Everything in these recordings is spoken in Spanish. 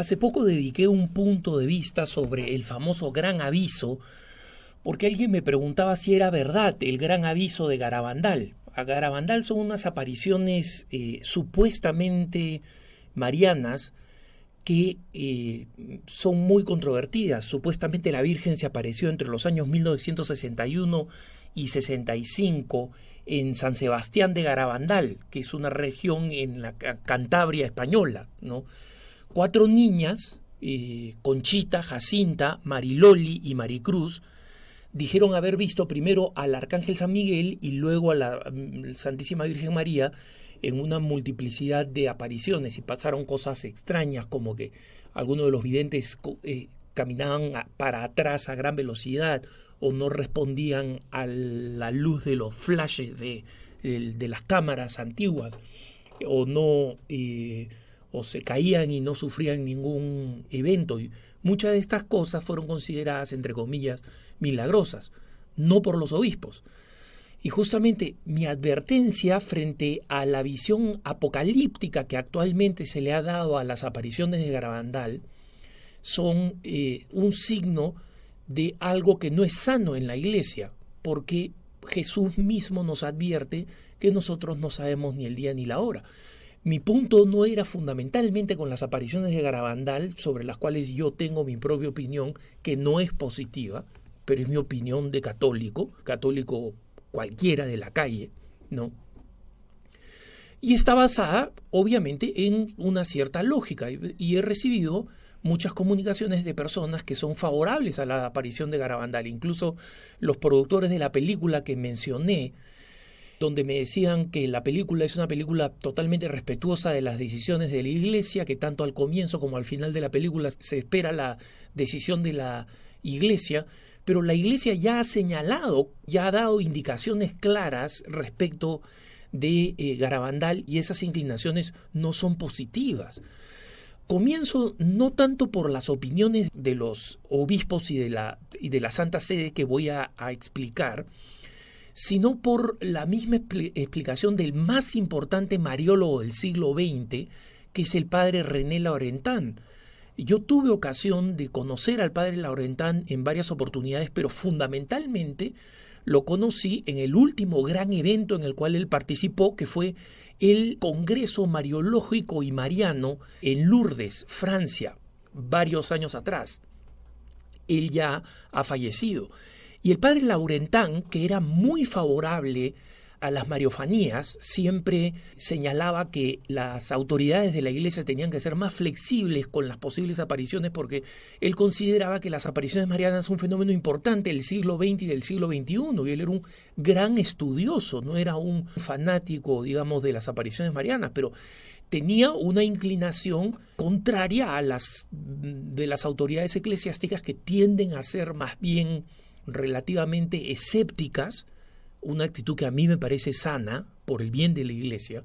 Hace poco dediqué un punto de vista sobre el famoso Gran Aviso, porque alguien me preguntaba si era verdad el Gran Aviso de Garabandal. A Garabandal son unas apariciones supuestamente marianas que son muy controvertidas. Supuestamente la Virgen se apareció entre los años 1961 y 65 en San Sebastián de Garabandal, que es una región en la Cantabria española, ¿no? 4 niñas, Conchita, Jacinta, Mariloli y Maricruz, dijeron haber visto primero al Arcángel San Miguel y luego a la Santísima Virgen María en una multiplicidad de apariciones, y pasaron cosas extrañas como que algunos de los videntes caminaban para atrás a gran velocidad o no respondían a la luz de los flashes de las cámaras antiguas, o no o se caían y no sufrían ningún evento. Y muchas de estas cosas fueron consideradas, entre comillas, milagrosas, no por los obispos. Y justamente mi advertencia frente a la visión apocalíptica que actualmente se le ha dado a las apariciones de Garabandal son un signo de algo que no es sano en la Iglesia, porque Jesús mismo nos advierte que nosotros no sabemos ni el día ni la hora. Mi punto no era fundamentalmente con las apariciones de Garabandal, sobre las cuales yo tengo mi propia opinión, que no es positiva, pero es mi opinión de católico cualquiera de la calle, ¿no? Y está basada, obviamente, en una cierta lógica, y he recibido muchas comunicaciones de personas que son favorables a la aparición de Garabandal, incluso los productores de la película que mencioné, donde me decían que la película es una película totalmente respetuosa de las decisiones de la Iglesia, que tanto al comienzo como al final de la película se espera la decisión de la Iglesia, pero la Iglesia ya ha señalado, ya ha dado indicaciones claras respecto de Garabandal, y esas inclinaciones no son positivas. Comienzo no tanto por las opiniones de los obispos y de la Santa Sede que voy a explicar, sino por la misma explicación del más importante mariólogo del siglo XX, que es el padre René Laurentin. Yo tuve ocasión de conocer al padre Laurentin en varias oportunidades, pero fundamentalmente lo conocí en el último gran evento en el cual él participó, que fue el Congreso Mariológico y Mariano en Lourdes, Francia, varios años atrás. Él ya ha fallecido. Y el padre Laurentin, que era muy favorable a las mariofanías, siempre señalaba que las autoridades de la Iglesia tenían que ser más flexibles con las posibles apariciones, porque él consideraba que las apariciones marianas son un fenómeno importante del siglo XX y del siglo XXI, y él era un gran estudioso, no era un fanático, digamos, de las apariciones marianas, pero tenía una inclinación contraria a las de las autoridades eclesiásticas, que tienden a ser más bien relativamente escépticas, una actitud que a mí me parece sana por el bien de la Iglesia.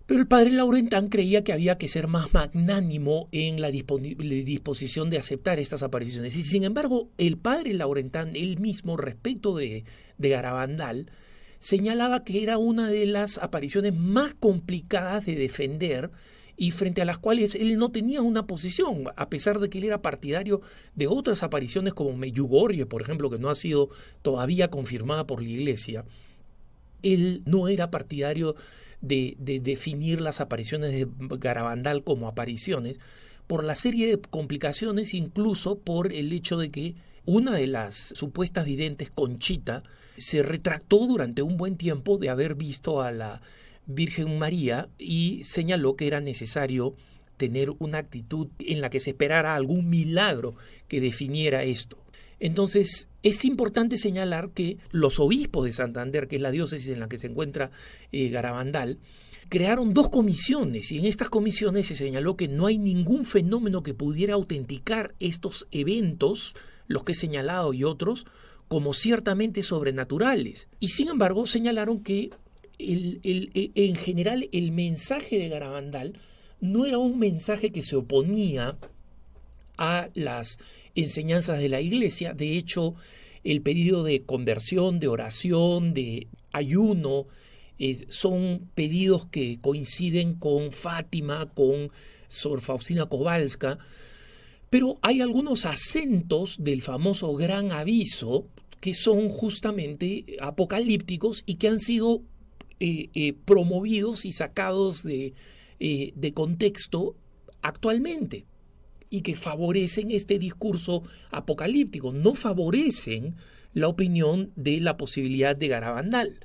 Pero el padre Laurentin creía que había que ser más magnánimo en la disposición de aceptar estas apariciones. Y sin embargo, el padre Laurentin, él mismo, respecto de Garabandal, señalaba que era una de las apariciones más complicadas de defender y frente a las cuales él no tenía una posición, a pesar de que él era partidario de otras apariciones como Medjugorje, por ejemplo, que no ha sido todavía confirmada por la Iglesia. Él no era partidario de definir las apariciones de Garabandal como apariciones, por la serie de complicaciones, incluso por el hecho de que una de las supuestas videntes, Conchita, se retractó durante un buen tiempo de haber visto a la Virgen María y señaló que era necesario tener una actitud en la que se esperara algún milagro que definiera esto. Entonces, es importante señalar que los obispos de Santander, que es la diócesis en la que se encuentra Garabandal, crearon 2 comisiones, y en estas comisiones se señaló que no hay ningún fenómeno que pudiera autenticar estos eventos, los que he señalado y otros, como ciertamente sobrenaturales. Y sin embargo señalaron que en general el mensaje de Garabandal no era un mensaje que se oponía a las enseñanzas de la Iglesia. De hecho, el pedido de conversión, de oración, de ayuno, son pedidos que coinciden con Fátima, con Sor Faustina Kowalska, pero hay algunos acentos del famoso Gran Aviso que son justamente apocalípticos y que han sido promovidos y sacados de contexto actualmente y que favorecen este discurso apocalíptico, no favorecen la opinión de la posibilidad de Garabandal.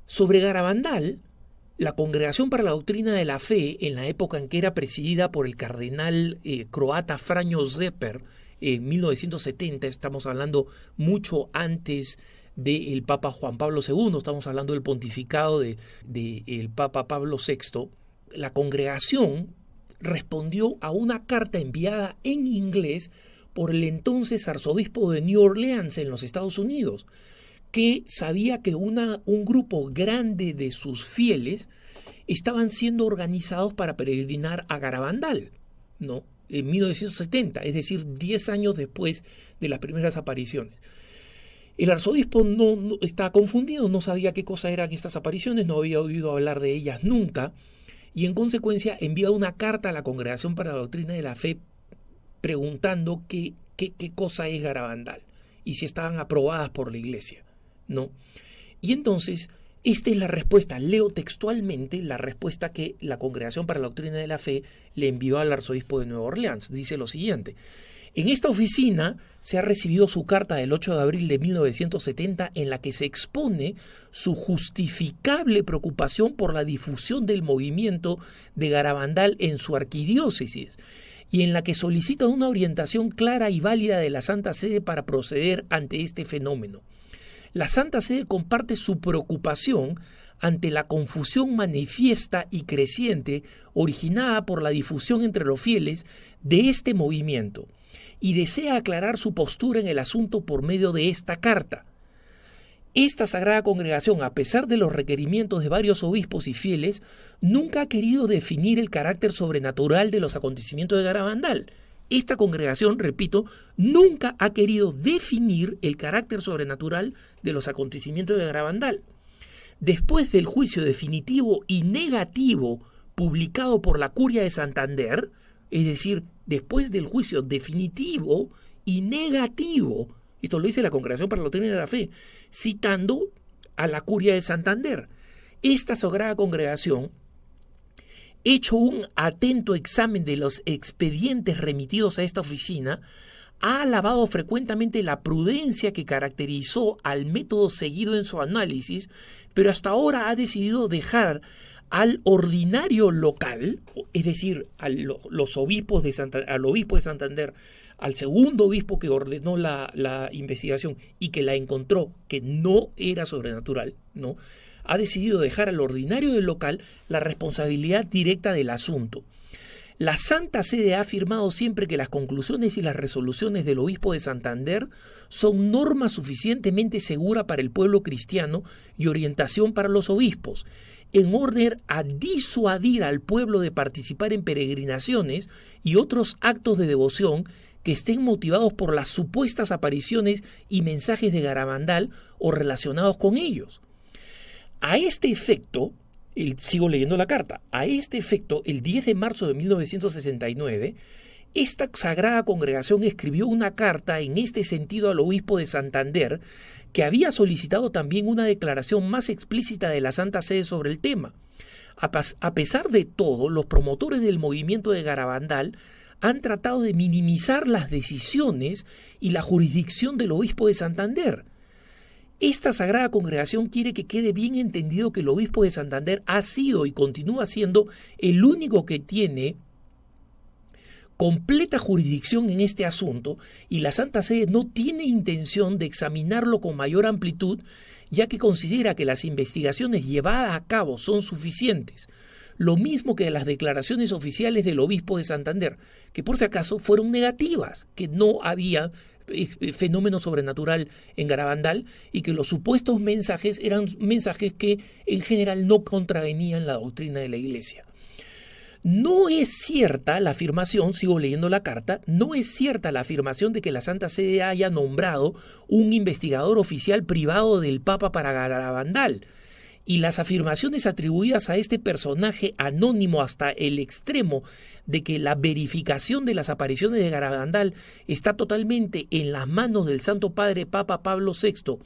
Sobre Garabandal, la Congregación para la Doctrina de la Fe, en la época en que era presidida por el cardenal croata Franjo Zeper, en 1970, estamos hablando mucho antes del Papa Juan Pablo II, estamos hablando del pontificado del Papa Pablo VI, la congregación respondió a una carta enviada en inglés por el entonces arzobispo de New Orleans en los Estados Unidos, que sabía que un grupo grande de sus fieles estaban siendo organizados para peregrinar a Garabandal, ¿no? En 1970, es decir, 10 años después de las primeras apariciones. El arzobispo no estaba confundido, no sabía qué cosa eran estas apariciones, no había oído hablar de ellas nunca, y en consecuencia envió una carta a la Congregación para la Doctrina de la Fe preguntando qué cosa es Garabandal y si estaban aprobadas por la Iglesia, ¿no? Y entonces, esta es la respuesta, leo textualmente la respuesta que la Congregación para la Doctrina de la Fe le envió al arzobispo de Nueva Orleans. Dice lo siguiente: en esta oficina se ha recibido su carta del 8 de abril de 1970 en la que se expone su justificable preocupación por la difusión del movimiento de Garabandal en su arquidiócesis y en la que solicita una orientación clara y válida de la Santa Sede para proceder ante este fenómeno. La Santa Sede comparte su preocupación ante la confusión manifiesta y creciente originada por la difusión entre los fieles de este movimiento y desea aclarar su postura en el asunto por medio de esta carta. Esta Sagrada Congregación, a pesar de los requerimientos de varios obispos y fieles, nunca ha querido definir el carácter sobrenatural de los acontecimientos de Garabandal. Esta congregación, repito, nunca ha querido definir el carácter sobrenatural de los acontecimientos de Garabandal. Después del juicio definitivo y negativo publicado por la Curia de Santander, es decir, después del juicio definitivo y negativo, esto lo dice la Congregación para la Doctrina de la Fe, citando a la Curia de Santander, esta Sagrada Congregación, hecho un atento examen de los expedientes remitidos a esta oficina, ha alabado frecuentemente la prudencia que caracterizó al método seguido en su análisis, pero hasta ahora ha decidido dejar al ordinario local, es decir, los obispos al obispo de Santander, al segundo obispo que ordenó la investigación y que la encontró que no era sobrenatural, ¿no? Ha decidido dejar al ordinario del local la responsabilidad directa del asunto. La Santa Sede ha afirmado siempre que las conclusiones y las resoluciones del obispo de Santander son norma suficientemente segura para el pueblo cristiano y orientación para los obispos, en orden a disuadir al pueblo de participar en peregrinaciones y otros actos de devoción que estén motivados por las supuestas apariciones y mensajes de Garabandal o relacionados con ellos. A este efecto, sigo leyendo la carta, a este efecto, el 10 de marzo de 1969, esta Sagrada Congregación escribió una carta en este sentido al obispo de Santander, que había solicitado también una declaración más explícita de la Santa Sede sobre el tema. A pesar de todo, los promotores del movimiento de Garabandal han tratado de minimizar las decisiones y la jurisdicción del obispo de Santander. Esta Sagrada Congregación quiere que quede bien entendido que el obispo de Santander ha sido y continúa siendo el único que tiene completa jurisdicción en este asunto y la Santa Sede no tiene intención de examinarlo con mayor amplitud, ya que considera que las investigaciones llevadas a cabo son suficientes, lo mismo que las declaraciones oficiales del obispo de Santander, que por si acaso fueron negativas, que no había fenómeno sobrenatural en Garabandal y que los supuestos mensajes eran mensajes que en general no contravenían la doctrina de la Iglesia. No es cierta la afirmación, sigo leyendo la carta, no es cierta la afirmación de que la Santa Sede haya nombrado un investigador oficial privado del Papa para Garabandal Y las afirmaciones atribuidas a este personaje anónimo hasta el extremo de que la verificación de las apariciones de Garabandal está totalmente en las manos del Santo Padre Papa Pablo VI,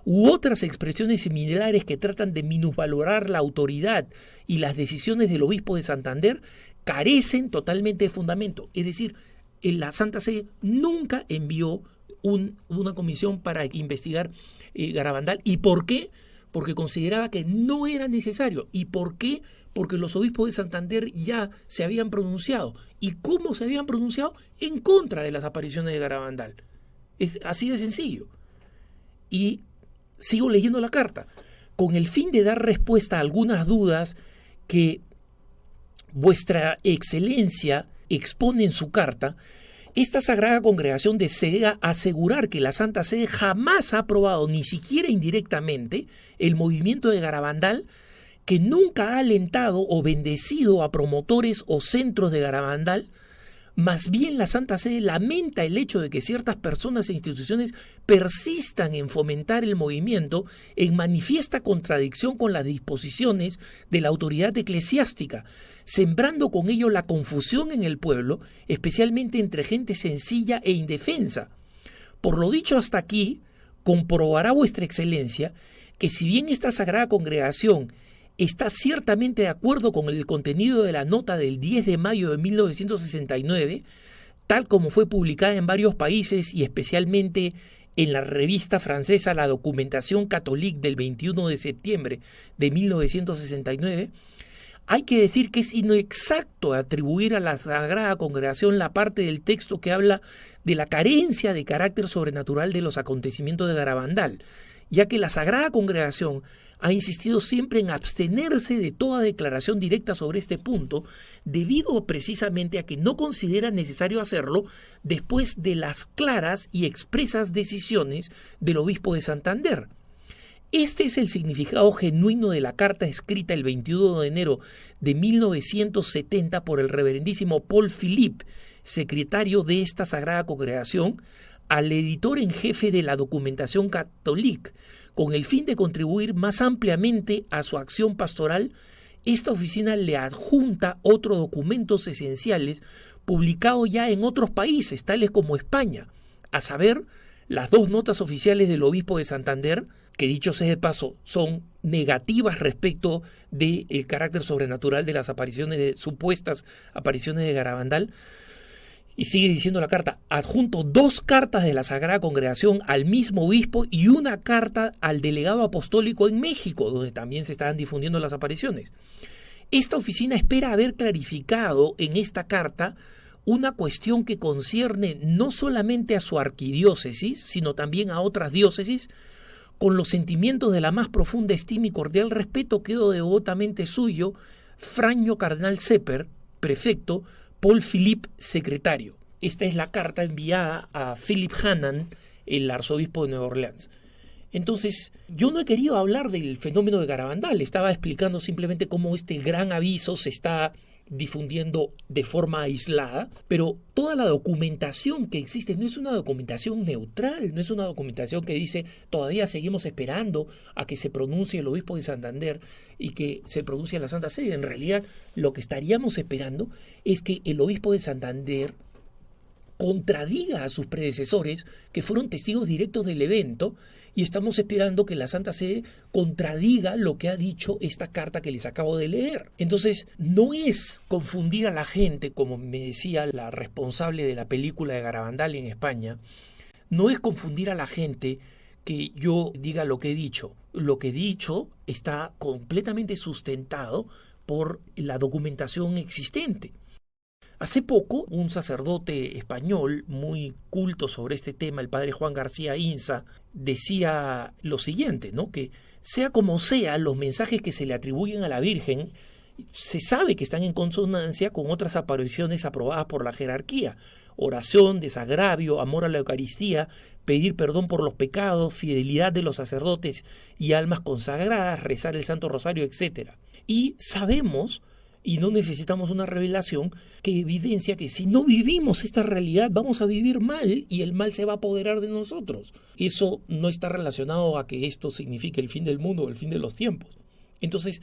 u otras expresiones similares que tratan de minusvalorar la autoridad y las decisiones del obispo de Santander, carecen totalmente de fundamento. Es decir, la Santa Sede nunca envió una comisión para investigar Garabandal. ¿Y por qué? Porque consideraba que no era necesario. ¿Y por qué? Porque los obispos de Santander ya se habían pronunciado. ¿Y cómo se habían pronunciado? En contra de las apariciones de Garabandal. Es así de sencillo. Y sigo leyendo la carta. Con el fin de dar respuesta a algunas dudas que vuestra excelencia expone en su carta, esta Sagrada Congregación desea asegurar que la Santa Sede jamás ha aprobado, ni siquiera indirectamente, el movimiento de Garabandal, que nunca ha alentado o bendecido a promotores o centros de Garabandal. Más bien la Santa Sede lamenta el hecho de que ciertas personas e instituciones persistan en fomentar el movimiento en manifiesta contradicción con las disposiciones de la autoridad eclesiástica, sembrando con ello la confusión en el pueblo, especialmente entre gente sencilla e indefensa. Por lo dicho hasta aquí, comprobará vuestra excelencia que si bien esta Sagrada Congregación está ciertamente de acuerdo con el contenido de la nota del 10 de mayo de 1969, tal como fue publicada en varios países y especialmente en la revista francesa La Documentación Catholique del 21 de septiembre de 1969, hay que decir que es inexacto atribuir a la Sagrada Congregación la parte del texto que habla de la carencia de carácter sobrenatural de los acontecimientos de Garabandal, ya que la Sagrada Congregación ha insistido siempre en abstenerse de toda declaración directa sobre este punto, debido precisamente a que no considera necesario hacerlo después de las claras y expresas decisiones del obispo de Santander. Este es el significado genuino de la carta escrita el 21 de enero de 1970 por el reverendísimo Paul Philippe, secretario de esta Sagrada Congregación, al editor en jefe de la Documentación Catholique, con el fin de contribuir más ampliamente a su acción pastoral. Esta oficina le adjunta otros documentos esenciales publicados ya en otros países, tales como España, a saber, las dos notas oficiales del obispo de Santander, que dicho sea de paso, son negativas respecto del carácter sobrenatural de las supuestas apariciones de Garabandal. Y sigue diciendo la carta, adjunto 2 cartas de la Sagrada Congregación al mismo obispo y una carta al delegado apostólico en México, donde también se estaban difundiendo las apariciones. Esta oficina espera haber clarificado en esta carta una cuestión que concierne no solamente a su arquidiócesis, sino también a otras diócesis, con los sentimientos de la más profunda estima y cordial respeto. Quedo devotamente suyo, Fraño Cardenal Sepper, prefecto, Paul Philippe, secretario. Esta es la carta enviada a Philip Hannan, el arzobispo de Nueva Orleans. Entonces, yo no he querido hablar del fenómeno de Garabandal, estaba explicando simplemente cómo este gran aviso se está difundiendo de forma aislada, pero toda la documentación que existe no es una documentación neutral, no es una documentación que dice todavía seguimos esperando a que se pronuncie el obispo de Santander y que se pronuncie la Santa Sede. En realidad, lo que estaríamos esperando es que el obispo de Santander contradiga a sus predecesores que fueron testigos directos del evento, y estamos esperando que la Santa Sede contradiga lo que ha dicho esta carta que les acabo de leer. Entonces, no es confundir a la gente, como me decía la responsable de la película de Garabandal en España, no es confundir a la gente que yo diga lo que he dicho. Lo que he dicho está completamente sustentado por la documentación existente. Hace poco, un sacerdote español muy culto sobre este tema, el padre Juan García Inza, decía lo siguiente, ¿no? Que sea como sea, los mensajes que se le atribuyen a la Virgen se sabe que están en consonancia con otras apariciones aprobadas por la jerarquía: oración, desagravio, amor a la Eucaristía, pedir perdón por los pecados, fidelidad de los sacerdotes y almas consagradas, rezar el Santo Rosario, etc. Y sabemos, y no necesitamos una revelación, que evidencia que si no vivimos esta realidad vamos a vivir mal y el mal se va a apoderar de nosotros. Eso no está relacionado a que esto signifique el fin del mundo o el fin de los tiempos. Entonces,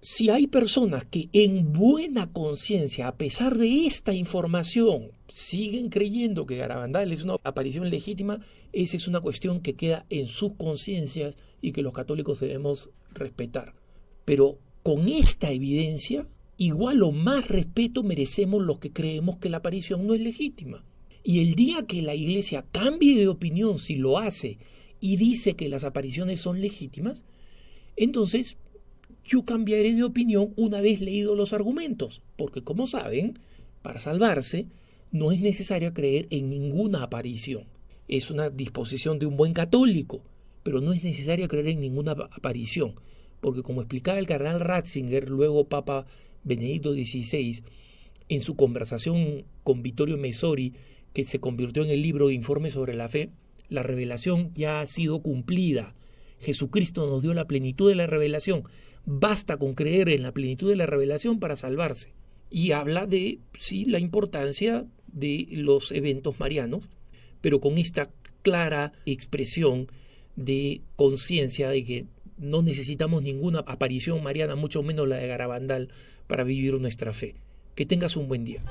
si hay personas que en buena conciencia, a pesar de esta información, siguen creyendo que Garabandal es una aparición legítima, esa es una cuestión que queda en sus conciencias y que los católicos debemos respetar. Pero con esta evidencia, igual o más respeto merecemos los que creemos que la aparición no es legítima. Y el día que la Iglesia cambie de opinión, si lo hace, y dice que las apariciones son legítimas, entonces yo cambiaré de opinión una vez leído los argumentos, porque como saben, para salvarse no es necesario creer en ninguna aparición. Es una disposición de un buen católico, pero no es necesario creer en ninguna aparición, porque como explicaba el cardenal Ratzinger, luego Papa Benedicto XVI, en su conversación con Vittorio Messori, que se convirtió en el libro de Informes sobre la Fe, la revelación ya ha sido cumplida. Jesucristo nos dio la plenitud de la revelación. Basta con creer en la plenitud de la revelación para salvarse. Y habla de, sí, la importancia de los eventos marianos, pero con esta clara expresión de conciencia de que no necesitamos ninguna aparición mariana, mucho menos la de Garabandal, para vivir nuestra fe. Que tengas un buen día.